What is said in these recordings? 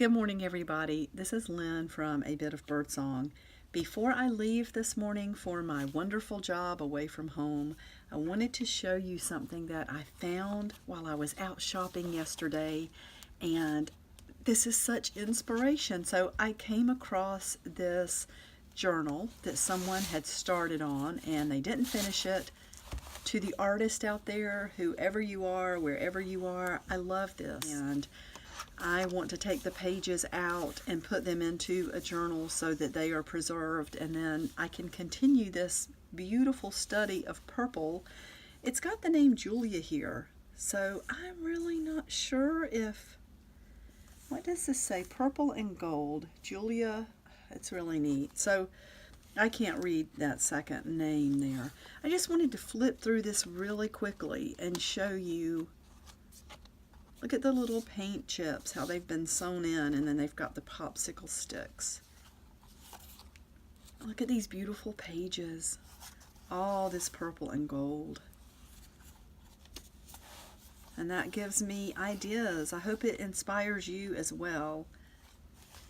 Good morning, everybody. This is Lynn from A Bit of Birdsong. Before I leave this morning for my wonderful job away from home, I wanted to show you something that I found while I was out shopping yesterday, and this is such inspiration. So I came across this journal that someone had started on, and they didn't finish it. To the artist out there, whoever you are, wherever you are, I love this. And I want to take the pages out and put them into a journal so that they are preserved, and then I can continue this beautiful study of purple. It's got the name Julia here, so I'm really not sure if, what does this say? Purple and gold. Julia, it's really neat. So I can't read that second name there. I just wanted to flip through this really quickly and show you. Look at the little paint chips, how they've been sewn in, and then they've got the popsicle sticks. Look at these beautiful pages. All this purple and gold. And that gives me ideas. I hope it inspires you as well.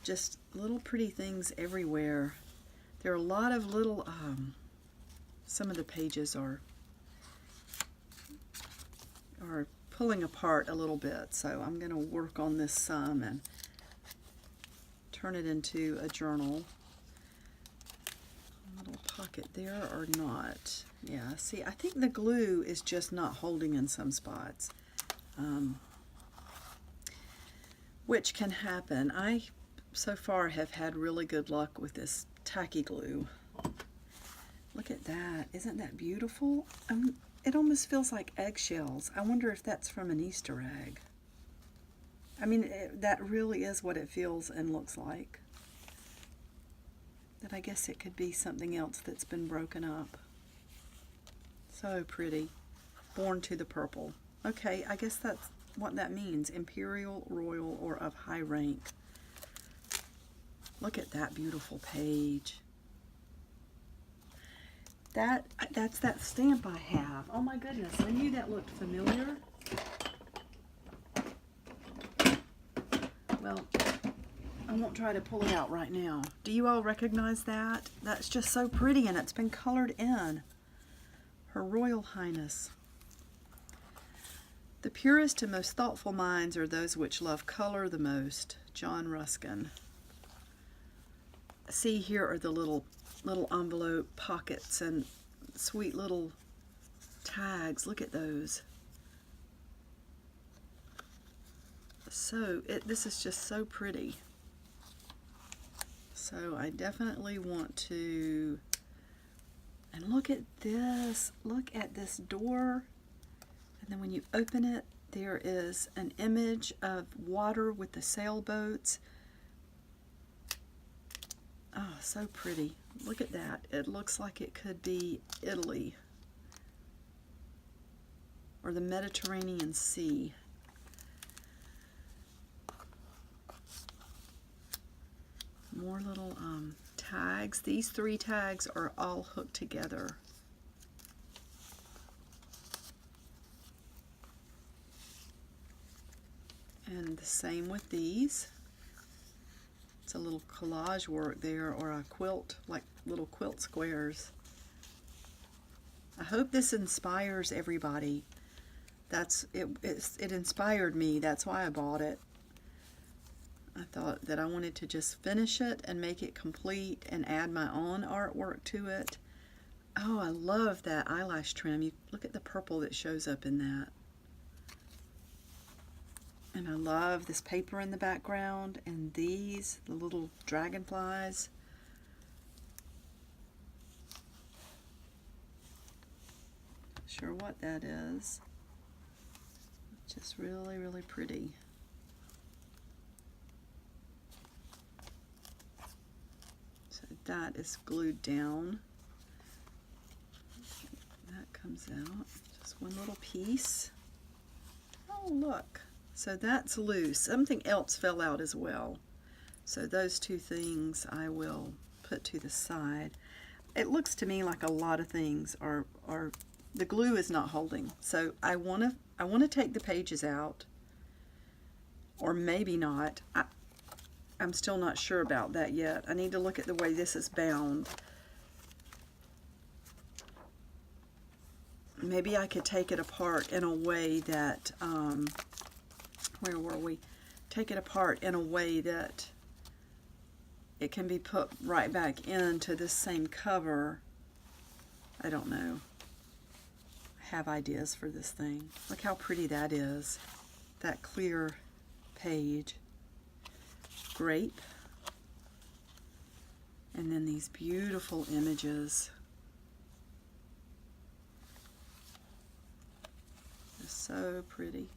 Just little pretty things everywhere. There are a lot of little, some of the pages are pulling apart a little bit, so I'm going to work on this some and turn it into a journal. A little pocket there or not. Yeah, see, I think the glue is just not holding in some spots, which can happen. I so far have had really good luck with this tacky glue. Look at that. Isn't that beautiful? It almost feels like eggshells. I wonder if that's from an Easter egg. I mean, that really is what it feels and looks like. But I guess it could be something else that's been broken up. So pretty. Born to the purple. Okay, I guess that's what that means. Imperial, royal, or of high rank. Look at that beautiful page. That's that stamp I have. Oh my goodness, I knew that looked familiar. Well, I won't try to pull it out right now. Do you all recognize that? That's just so pretty, and it's been colored in. Her Royal Highness. The purest and most thoughtful minds are those which love color the most. John Ruskin. See, here are the little envelope pockets and sweet little tags. Look at those. So this is just so pretty. So I definitely want to, and look at this. Look at this door. And then when you open it, there is an image of water with the sailboats. Oh, so pretty. Look at that. It looks like it could be Italy or the Mediterranean Sea. More little tags. These 3 tags are all hooked together. And the same with these. It's a little collage work there, or a quilt, like little quilt squares. I hope this inspires everybody. It inspired me. That's why I bought it. I thought that I wanted to just finish it and make it complete and add my own artwork to it. Oh, I love that eyelash trim. You look at the purple that shows up in that. And I love this paper in the background, and these, the little dragonflies. Not sure what that is. Just really, really pretty. So that is glued down. That comes out. Just one little piece. Oh, look. So that's loose. Something else fell out as well. So those 2 things I will put to the side. It looks to me like a lot of things are the glue is not holding. So I want to take the pages out, or maybe not. I'm still not sure about that yet. I need to look at the way this is bound. Maybe I could take it apart in a way that, where were we? Take it apart in a way that it can be put right back into this same cover. I don't know. I have ideas for this thing. Look how pretty that is. That clear page. Grape. And then these beautiful images. They're so pretty.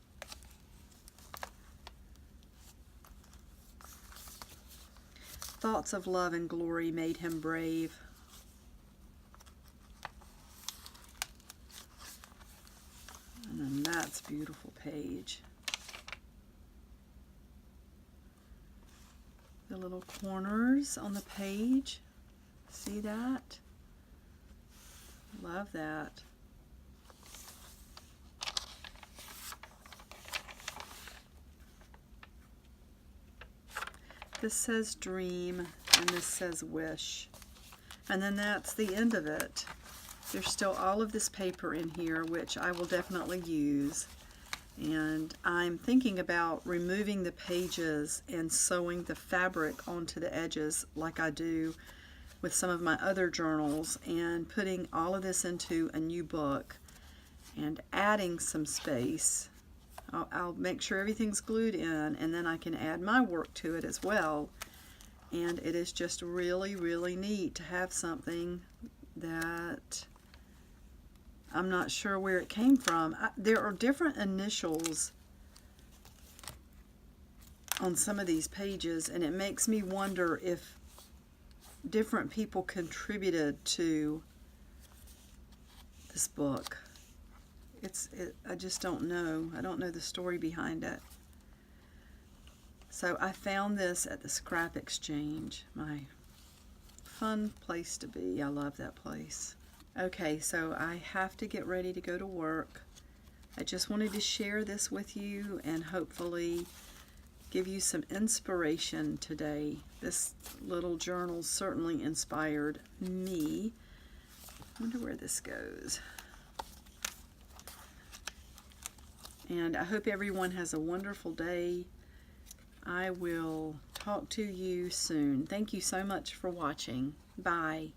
Thoughts of love and glory made him brave. And then that's a beautiful page. The little corners on the page. See that? Love that. This says dream, and this says wish. And then that's the end of it. There's still all of this paper in here, which I will definitely use. And I'm thinking about removing the pages and sewing the fabric onto the edges like I do with some of my other journals, and putting all of this into a new book and adding some space. I'll make sure everything's glued in, and then I can add my work to it as well. And it is just really, really neat to have something that I'm not sure where it came from. There are different initials on some of these pages, and it makes me wonder if different people contributed to this book. I just don't know. I don't know the story behind it. So I found this at the Scrap Exchange, my fun place to be. I love that place. Okay, so I have to get ready to go to work. I just wanted to share this with you and hopefully give you some inspiration today. This little journal certainly inspired me. I wonder where this goes. And I hope everyone has a wonderful day. I will talk to you soon. Thank you so much for watching. Bye.